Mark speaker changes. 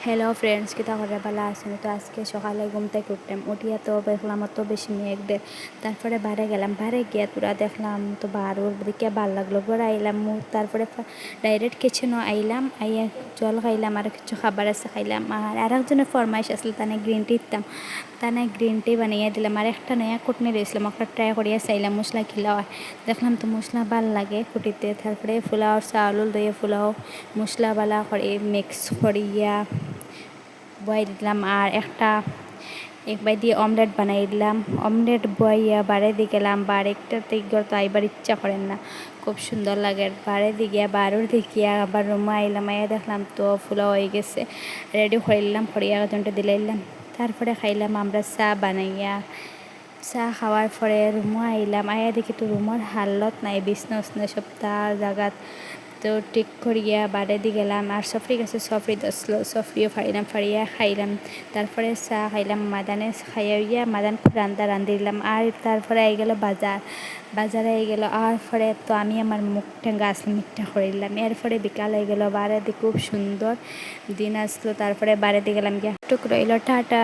Speaker 1: Hello friends, কিতা করে ভালো আছেন? তো আজকে সকালে ঘুম থেকে উঠলাম, উঠিয়া তো দেখলাম অত বেশি মেঘ দে। তারপরে বাইরে গেলাম, বাইরে গিয়ে তোরা দেখলাম তো বারোর দিকে ভাল লাগলো, ঘরে আইলাম। তারপরে ডাইরেক্ট কিচেনও আইলাম, আইয়া জল খাইলাম, আর কিছু খাবার আছে খাইলাম। আর একজনের ফরমাইশ আসলে তানে গ্রিন টি দিতাম, তানে গ্রিন টি বানিয়ে দিলাম। আর একটা নয়া কুটনি রয়েছিলাম, একটা ট্রাই করিয়া চাইলাম মশলা খিলাও, দেখলাম তো মশলা ভাল লাগে কুটিতে। তারপরে ফুলাও চাউল দিয়ে ফুলাও মশলা বালা করে মিক্স করিয়া বয়াই দিলাম। আর একবার দিয়ে অমলেট বানাই দিলাম, অমলেট বয়াইয়া বাড়ি দিয়ে গেলাম। বাড়িটা থেকে তো আইবার ইচ্ছা করেন না, খুব সুন্দর লাগে। বাড়ি দিয়ে গিয়া বারোর দিকে আবার রুমে আইলাম, আইয়া দেখলাম তো ফুলা হয়ে গেছে, রেডি করে নিলাম, খড়িয়া জনটা দিলাইলাম। তারপরে খাইলাম আমরা চা বানাইয়া। চা খাওয়ার পরে রুমে আইলাম, আইয়া দেখি তো রুমের হালত নাই, বিছনা উছনা সব তার জায়গাত। তো ঠিক করিয়া বাড়ি দিয়ে গেলাম। আর সফরি গেছে, সফরি দসলো, সফরিও ফাড়িয়া খাইলাম। তারপরে চা খাইলাম, মাদানে খাইয়া মাদান রান্দা রান্ধি দিলাম। আর তারপরে আই গেল বাজারে আই গেল। আর পরে তো আমি আমার মুখটা গাছ মিঠা করিলাম। এরপরে বিকাল হয়ে গেল, বাড়িতে খুব সুন্দর দিন আসলো। তারপরে বাড়িতে গেলাম, গিয়ে টুক রইল, টাটা।